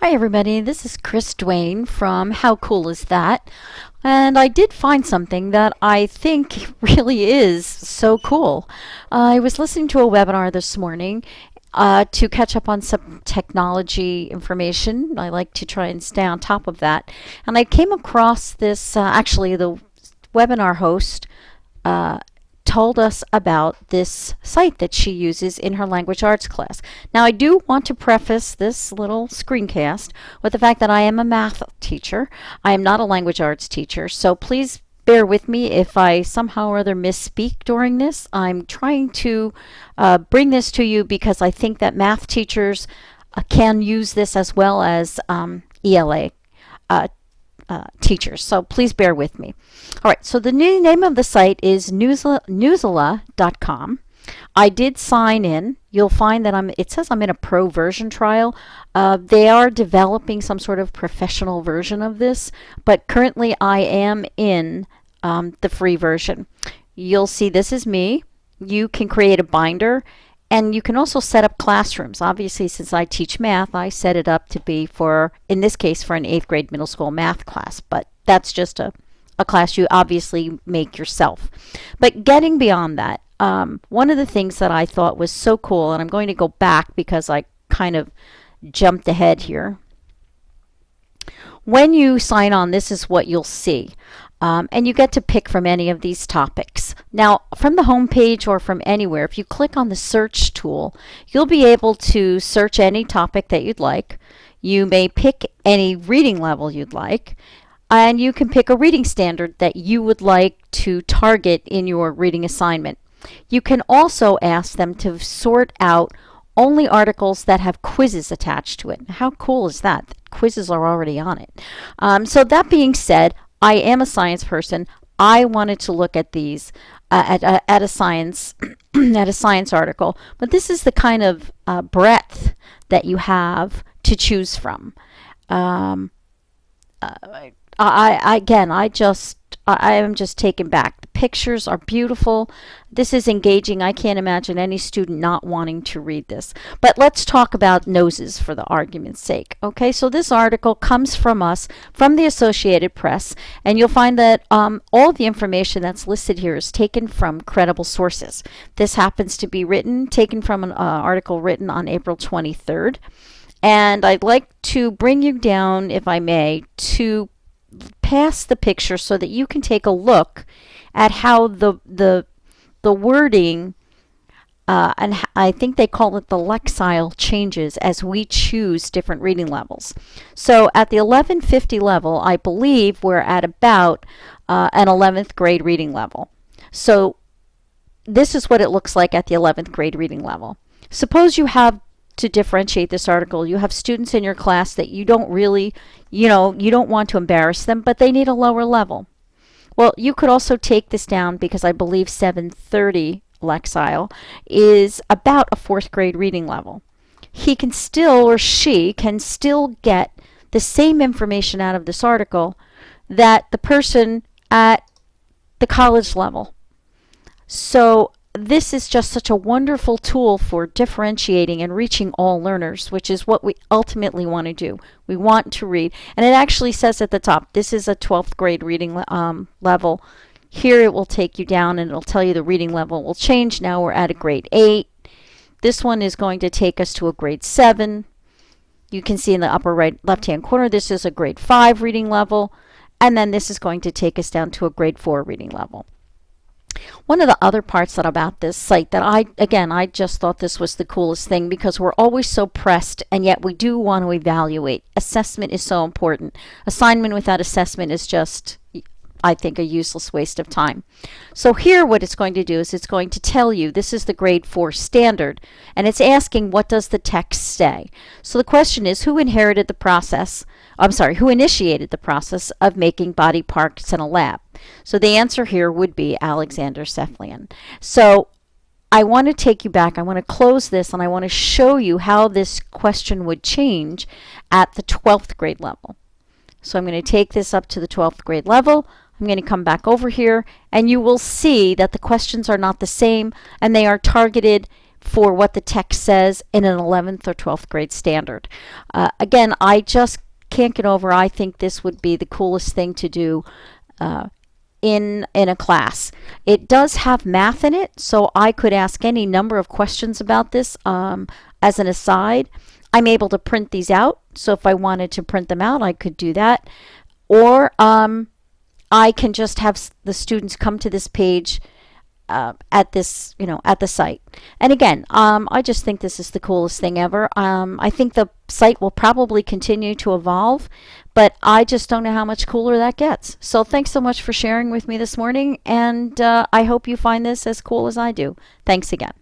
Hi everybody, this is Chris Dwayne from How Cool Is That? And I did find something that I think really is so cool. I was listening to a webinar this morning to catch up on some technology information. I like to try and stay on top of that. And I came across this, actually the webinar host told us about this site that she uses in her language arts class. Now, I do want to preface this little screencast with the fact that I am a math teacher. I am not a language arts teacher, so please bear with me if I somehow or other misspeak during this. I'm trying to bring this to you because I think that math teachers can use this as well as ELA teachers. So please bear with me. All right, so the new name of the site is newsela.com. I did sign in. You'll find that it says I'm in a pro version trial. They are developing some sort of professional version of this, but currently I am in the free version. You'll see this is me. You can create a binder, and you can also set up classrooms. Obviously, since I teach math, I set it up to be for, in this case, for an 8th grade middle school math class, but that's just a class you obviously make yourself. But getting beyond that, one of the things that I thought was so cool, and I'm going to go back because I kind of jumped ahead here. When you sign on, this is what you'll see. And you get to pick from any of these topics. Now, from the home page or from anywhere, if you click on the search tool, you'll be able to search any topic that you'd like. You may pick any reading level you'd like, and you can pick a reading standard that you would like to target in your reading assignment. You can also ask them to sort out only articles that have quizzes attached to it. How cool is that? Quizzes are already on it. So that being said, I am a science person. I wanted to look at these at a science at a science article, but this is the kind of breadth that you have to choose from. I am just taken back. The pictures are beautiful. This is engaging. I can't imagine any student not wanting to read this. But let's talk about noses for the argument's sake. Okay, so this article comes from us, from the Associated Press, and you'll find that all the information that's listed here is taken from credible sources. This happens to be taken from an article written on April 23rd. And I'd like to bring you down, if I may, to pass the picture so that you can take a look at how the wording and I think they call it the lexile changes as we choose different reading levels. So at the 1150 level, I believe we're at about an 11th grade reading level. So this is what it looks like at the 11th grade reading level. Suppose you have to differentiate this article. You have students in your class that you don't really, you don't want to embarrass them, but they need a lower level. Well, you could also take this down because I believe 730 lexile is about a 4th grade reading level. He can still, or she can still get the same information out of this article that the person at the college level. So this is just such a wonderful tool for differentiating and reaching all learners, which is what we ultimately want to do. We want to read. And it actually says at the top, this is a 12th grade reading level. Here it will take you down and it'll tell you the reading level will change. Now we're at a grade 8. This one is going to take us to a grade 7. You can see in the upper right left-hand corner, this is a grade 5 reading level. And then this is going to take us down to a grade 4 reading level. One of the other parts about this site that I just thought this was the coolest thing because we're always so pressed and yet we do want to evaluate. Assessment is so important. Assignment without assessment is just, I think, a useless waste of time. So here what it's going to do is it's going to tell you this is the grade 4 standard and it's asking what does the text say. So the question is who inherited the process, who initiated the process of making body parts in a lab? So the answer here would be Alexander Seflian. So I want to take you back. I want to close this and I want to show you how this question would change at the 12th grade level. So I'm going to take this up to the 12th grade level. I'm going to come back over here and you will see that the questions are not the same and they are targeted for what the text says in an 11th or 12th grade standard. Again, I just can't get over, I think this would be the coolest thing to do in a class. It does have math in it, so I could ask any number of questions about this. As an aside, I'm able to print these out, so if I wanted to print them out, I could do that. Or I can just have the students come to this page at this, at the site. And again, I just think this is the coolest thing ever. I think the site will probably continue to evolve, but I just don't know how much cooler that gets. So thanks so much for sharing with me this morning, and I hope you find this as cool as I do. Thanks again.